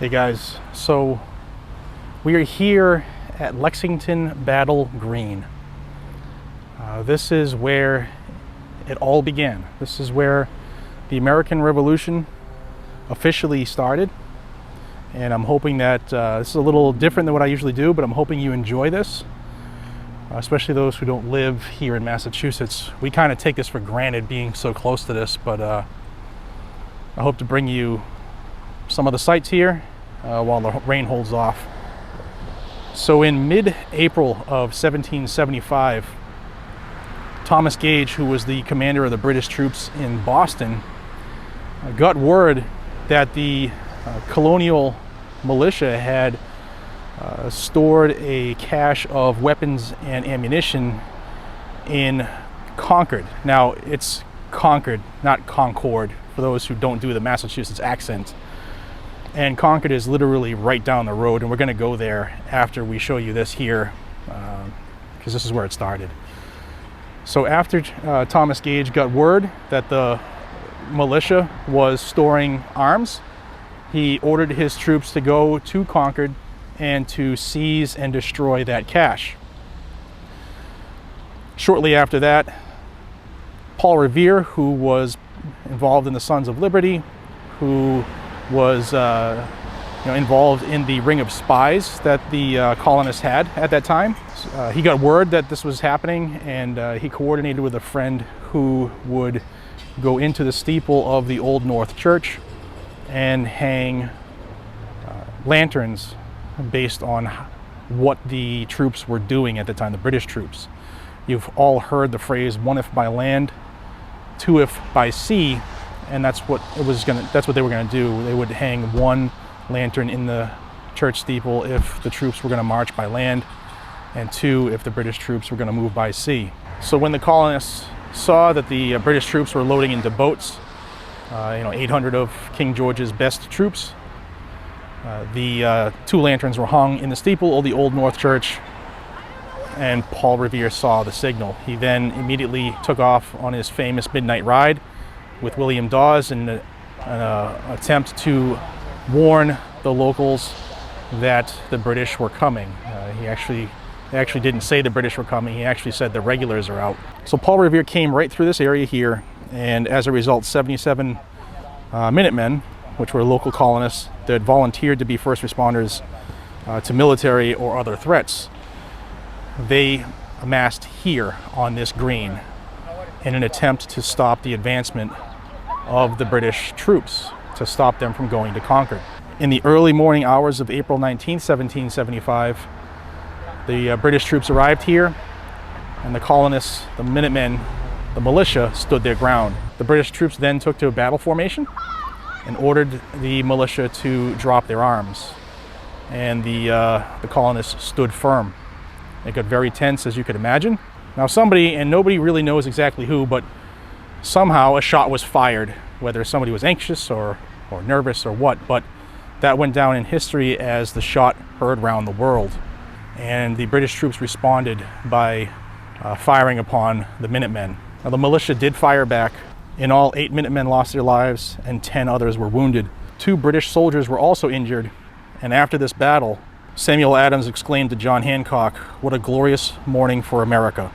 Hey guys, so we are here at Lexington Battle Green. This is where it all began. This is where the American Revolution officially started. And I'm hoping that this is a little different than what I usually do, but I'm hoping you enjoy this, especially those who don't live here in Massachusetts. We kind of take this for granted being so close to this, but I hope to bring you some of the sights here while the rain holds off. So in mid-April of 1775, Thomas Gage, who was the commander of the British troops in Boston, got word that the colonial militia had stored a cache of weapons and ammunition in Concord. Now, it's Concord, not Concord, for those who don't do the Massachusetts accent. And Concord is literally right down the road, and we're going to go there after we show you this here, because this is where it started. So after Thomas Gage got word that the militia was storing arms, he ordered his troops to go to Concord and to seize and destroy that cache. Shortly after that, Paul Revere, who was involved in the Sons of Liberty, who was involved in the ring of spies that the colonists had at that time. He got word that this was happening, and he coordinated with a friend who would go into the steeple of the Old North Church and hang lanterns based on what the troops were doing at the time, the British troops. You've all heard the phrase, one if by land, two if by sea. And that's what they were gonna do. They would hang one lantern in the church steeple if the troops were gonna march by land, and two if the British troops were gonna move by sea. So when the colonists saw that the British troops were loading into boats, 800 of King George's best troops, the two lanterns were hung in the steeple of the Old North Church, and Paul Revere saw the signal. He then immediately took off on his famous midnight ride with William Dawes in an attempt to warn the locals that the British were coming. He actually didn't say the British were coming. He actually said the regulars are out. So Paul Revere came right through this area here, and as a result, 77 Minutemen, which were local colonists that volunteered to be first responders to military or other threats, they amassed here on this green in an attempt to stop the advancement of the British troops, to stop them from going to Concord. In the early morning hours of April 19, 1775, the British troops arrived here, and the colonists, the Minutemen, the militia, stood their ground. The British troops then took to a battle formation and ordered the militia to drop their arms. And the colonists stood firm. It got very tense, as you could imagine. Now somebody, and nobody really knows exactly who, but somehow a shot was fired, whether somebody was anxious or nervous or what, but that went down in history as the shot heard around the world. And the British troops responded by firing upon the Minutemen. Now the militia did fire back. In all, 8 Minutemen lost their lives and 10 others were wounded. 2 British soldiers were also injured, and after this battle, Samuel Adams exclaimed to John Hancock, "What a glorious morning for America."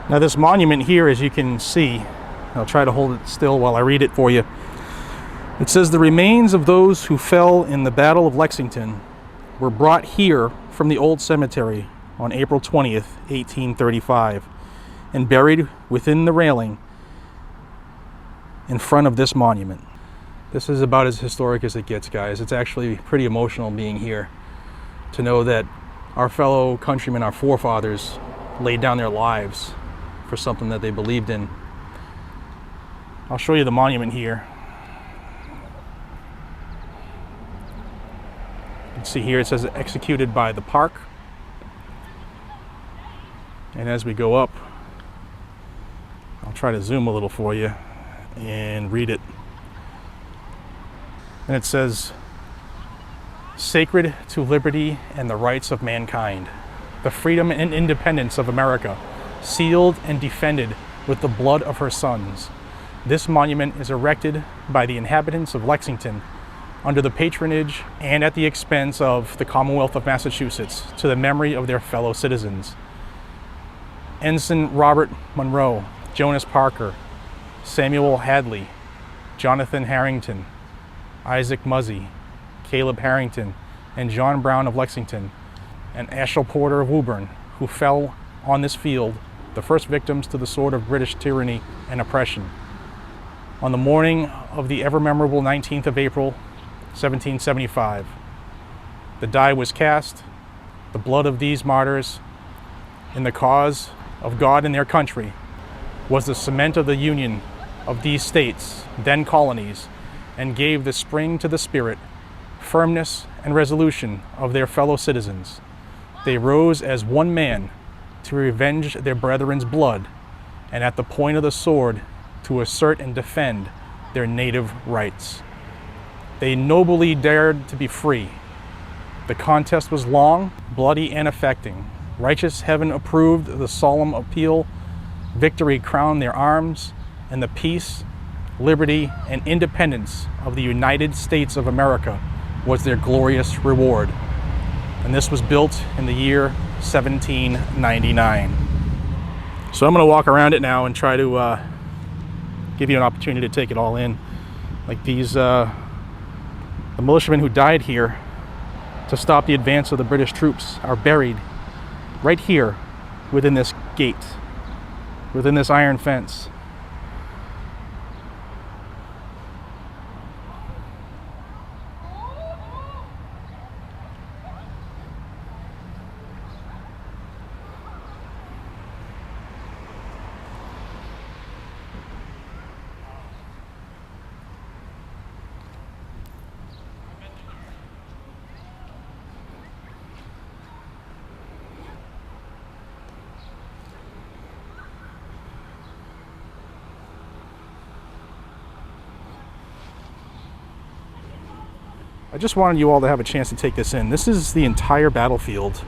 Now this monument here, as you can see, I'll try to hold it still while I read it for you. It says, "The remains of those who fell in the Battle of Lexington were brought here from the old cemetery on April 20th, 1835, and buried within the railing in front of this monument." This is about as historic as it gets, guys. It's actually pretty emotional being here to know that our fellow countrymen, our forefathers, laid down their lives for something that they believed in. I'll show you the monument here. You can see here it says executed by the park. And as we go up, I'll try to zoom a little for you and read it. And it says, "Sacred to liberty and the rights of mankind, the freedom and independence of America, sealed and defended with the blood of her sons, This monument is erected by the inhabitants of Lexington under the patronage and at the expense of the Commonwealth of Massachusetts to the memory of their fellow citizens. Ensign Robert Monroe, Jonas Parker, Samuel Hadley, Jonathan Harrington, Isaac Muzzy, Caleb Harrington, and John Brown of Lexington, and Ashiel Porter of Woburn, who fell on this field, the first victims to the sword of British tyranny and oppression. On the morning of the ever-memorable 19th of April, 1775, the die was cast, the blood of these martyrs in the cause of God and their country was the cement of the union of these states, then colonies, and gave the spring to the spirit, firmness, and resolution of their fellow citizens. They rose as one man to revenge their brethren's blood, and at the point of the sword to assert and defend their native rights. They nobly dared to be free. The contest was long, bloody, and affecting. Righteous heaven approved the solemn appeal. Victory crowned their arms, and the peace, liberty, and independence of the United States of America was their glorious reward. And this was built in the year 1799. So I'm going to walk around it now and try to give you an opportunity to take it all in. Like these, the militiamen who died here to stop the advance of the British troops are buried right here within this gate, within this iron fence. I just wanted you all to have a chance to take this in. This is the entire battlefield.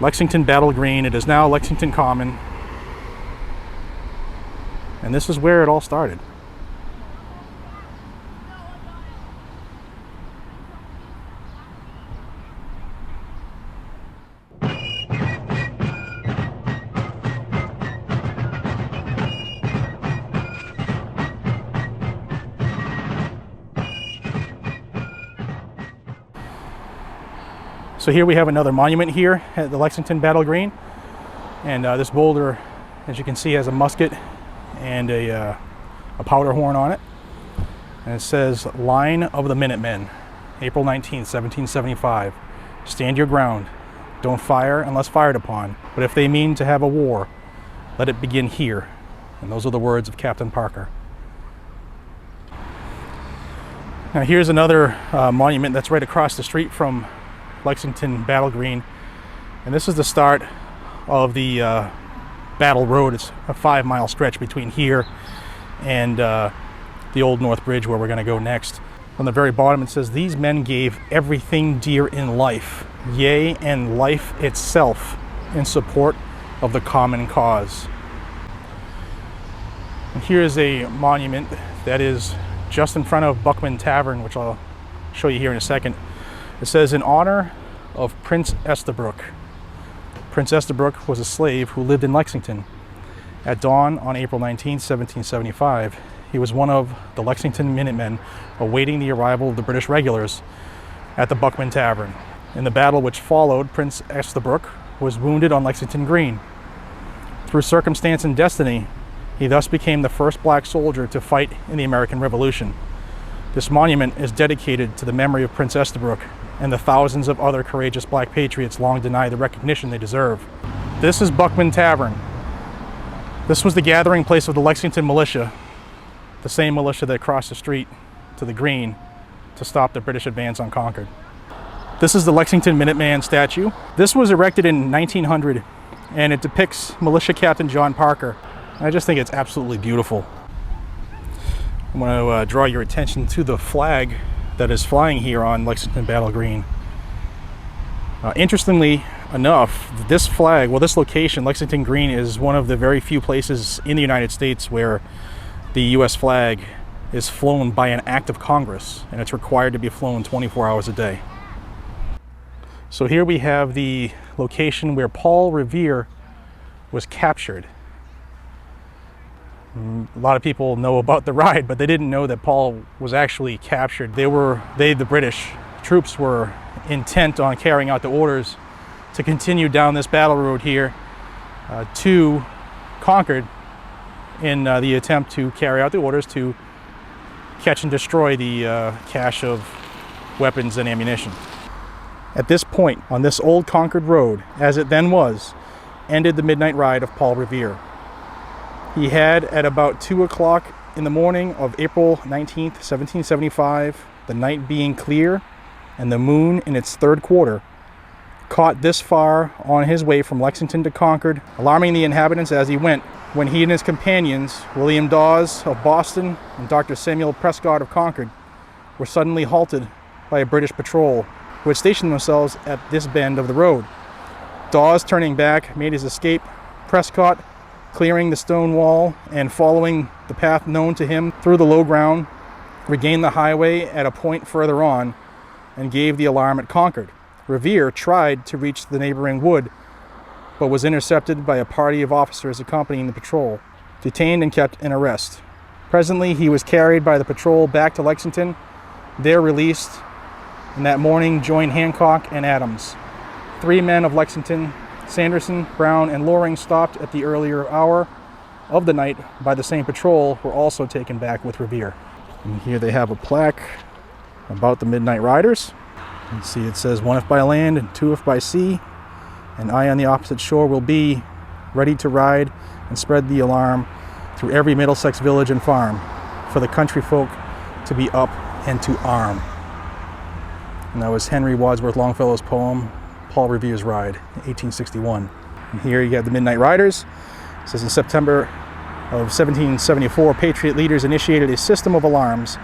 Lexington Battle Green. It is now Lexington Common. And this is where it all started. So here we have another monument here at the Lexington Battle Green, and this boulder, as you can see, has a musket and a powder horn on it, and it says "Line of the Minutemen, April 19th, 1775. Stand your ground. Don't fire unless fired upon, but if they mean to have a war, let it begin here." And those are the words of Captain Parker. Now here's another monument that's right across the street from Lexington Battle Green, and this is the start of the Battle Road. It's a 5-mile stretch between here and the Old North Bridge, where we're going to go next. On the very bottom it says, "These men gave everything dear in life, yea, and life itself, in support of the common cause." And here's a monument that is just in front of Buckman Tavern, which I'll show you here in a second. It says, "In honor of Prince Estabrook." Prince Estabrook was a slave who lived in Lexington. At dawn on April 19, 1775, he was one of the Lexington Minutemen awaiting the arrival of the British regulars at the Buckman Tavern. In the battle which followed, Prince Estabrook was wounded on Lexington Green. Through circumstance and destiny, he thus became the first black soldier to fight in the American Revolution. This monument is dedicated to the memory of Prince Estabrook and the thousands of other courageous black patriots long denied the recognition they deserve. This is Buckman Tavern. This was the gathering place of the Lexington militia, the same militia that crossed the street to the Green to stop the British advance on Concord. This is the Lexington Minuteman statue. This was erected in 1900, and it depicts Militia Captain John Parker. I just think it's absolutely beautiful. I want to draw your attention to the flag that is flying here on Lexington Battle Green. Interestingly, enough, this flag, well, this location, Lexington Green, is one of the very few places in the United States where the U.S. flag is flown by an act of Congress, and it's required to be flown 24 hours a day. So here we have the location where Paul Revere was captured. A lot of people know about the ride, but they didn't know that Paul was actually captured. The British troops were intent on carrying out the orders to continue down this battle road here to Concord in the attempt to carry out the orders to catch and destroy the cache of weapons and ammunition. At this point, on this old Concord road, as it then was, ended the midnight ride of Paul Revere. He had, at about 2 o'clock in the morning of April 19th, 1775, the night being clear and the moon in its third quarter, caught this far on his way from Lexington to Concord, alarming the inhabitants as he went, when he and his companions, William Dawes of Boston and Dr. Samuel Prescott of Concord, were suddenly halted by a British patrol who had stationed themselves at this bend of the road. Dawes, turning back, made his escape. Prescott, clearing the stone wall and following the path known to him through the low ground, regained the highway at a point further on and gave the alarm at Concord. Revere tried to reach the neighboring wood, but was intercepted by a party of officers accompanying the patrol, detained and kept in arrest. Presently, he was carried by the patrol back to Lexington, there released, and that morning joined Hancock and Adams. 3 men of Lexington, Sanderson, Brown, and Loring, stopped at the earlier hour of the night by the same patrol, were also taken back with Revere. And here they have a plaque about the Midnight Riders. You can see it says, 1 if by land and 2 if by sea, and I on the opposite shore will be ready to ride and spread the alarm through every Middlesex village and farm, for the country folk to be up and to arm. And that was Henry Wadsworth Longfellow's poem, Paul Revere's Ride, 1861. And here you have the Midnight Riders. It says, in September of 1774, Patriot leaders initiated a system of alarms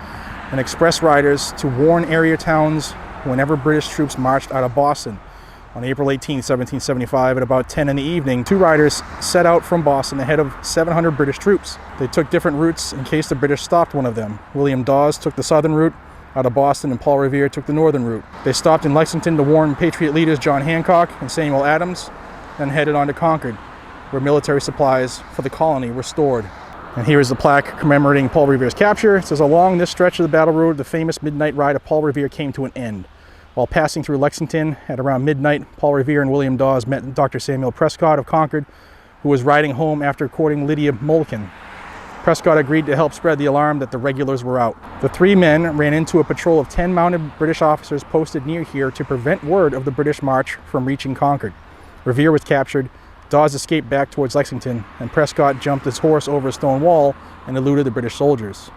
and express riders to warn area towns whenever British troops marched out of Boston. On April 18, 1775, at about 10 in the evening, 2 riders set out from Boston ahead of 700 British troops. They took different routes in case the British stopped one of them. William Dawes took the southern route out of Boston, and Paul Revere took the northern route. They stopped in Lexington to warn Patriot leaders John Hancock and Samuel Adams, then headed on to Concord, where military supplies for the colony were stored. And here is the plaque commemorating Paul Revere's capture. It says, along this stretch of the battle road, the famous midnight ride of Paul Revere came to an end. While passing through Lexington at around midnight, Paul Revere and William Dawes met Dr. Samuel Prescott of Concord, who was riding home after courting Lydia Mulliken. Prescott agreed to help spread the alarm that the regulars were out. The 3 men ran into a patrol of 10 mounted British officers posted near here to prevent word of the British march from reaching Concord. Revere was captured, Dawes escaped back towards Lexington, and Prescott jumped his horse over a stone wall and eluded the British soldiers.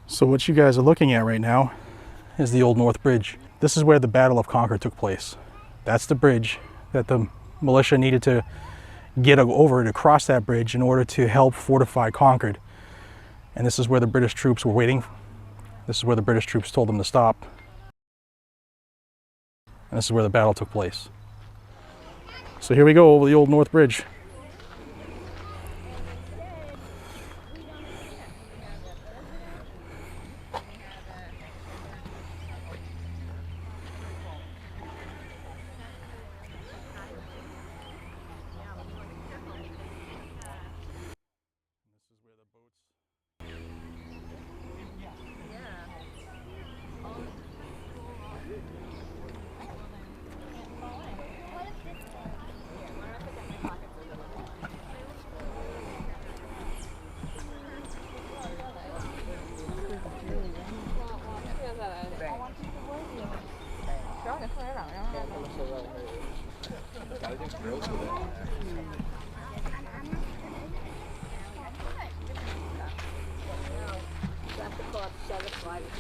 So what you guys are looking at right now is the Old North Bridge. This is where the Battle of Concord took place. That's the bridge that the militia needed to get over to cross that bridge in order to help fortify Concord. And this is where the British troops were waiting. This is where the British troops told them to stop. And this is where the battle took place. So here we go over the Old North Bridge.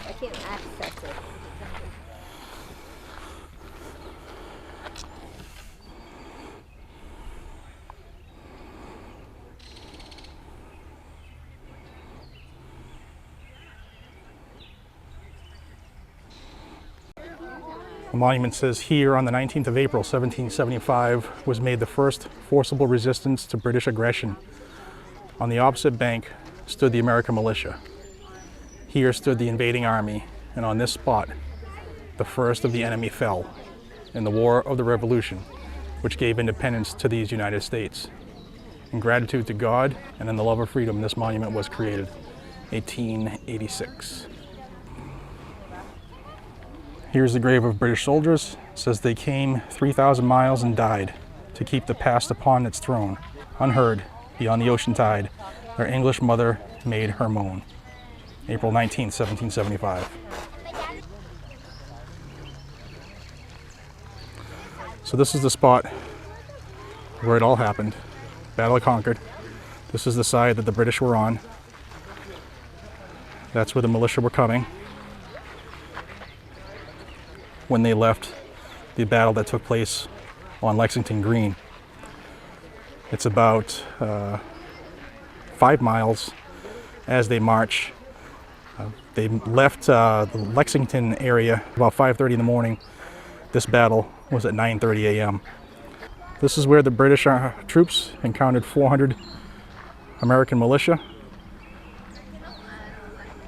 I can't access it. The monument says, "Here on the 19th of April, 1775, was made the first forcible resistance to British aggression. On the opposite bank stood the American militia. Here stood the invading army, and on this spot, the first of the enemy fell in the War of the Revolution, which gave independence to these United States. In gratitude to God and in the love of freedom, this monument was created, 1886. Here's the grave of British soldiers. It says they came 3,000 miles and died to keep the past upon its throne. Unheard, beyond the ocean tide, their English mother made her moan. April 19th, 1775. So this is the spot where it all happened. Battle of Concord. This is the side that the British were on. That's where the militia were coming when they left the battle that took place on Lexington Green. It's about 5 miles as they march. They left the Lexington area about 5:30 in the morning. This battle was at 9:30 a.m. This is where the British troops encountered 400 American militia.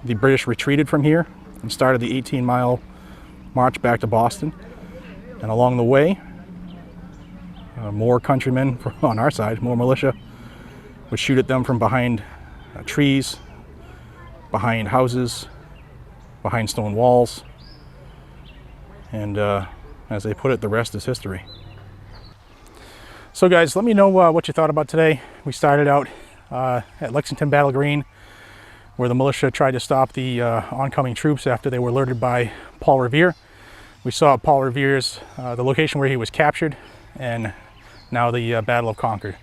The British retreated from here and started the 18-mile march back to Boston. And along the way, more countrymen on our side, more militia, would shoot at them from behind trees, behind houses, behind stone walls. And as they put it, the rest is history. So guys, let me know what you thought about today. We started out at Lexington Battle Green, where the militia tried to stop the oncoming troops after they were alerted by Paul Revere. We saw Paul Revere's, the location where he was captured, and now the Battle of Concord.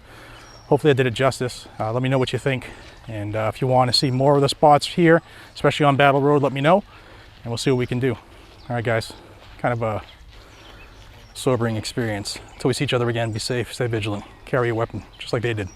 Hopefully I did it justice. Let me know what you think. And if you want to see more of the spots here, especially on Battle Road, let me know, and we'll see what we can do. All right, guys, kind of a sobering experience. Until we see each other again, be safe, stay vigilant, carry a weapon, just like they did.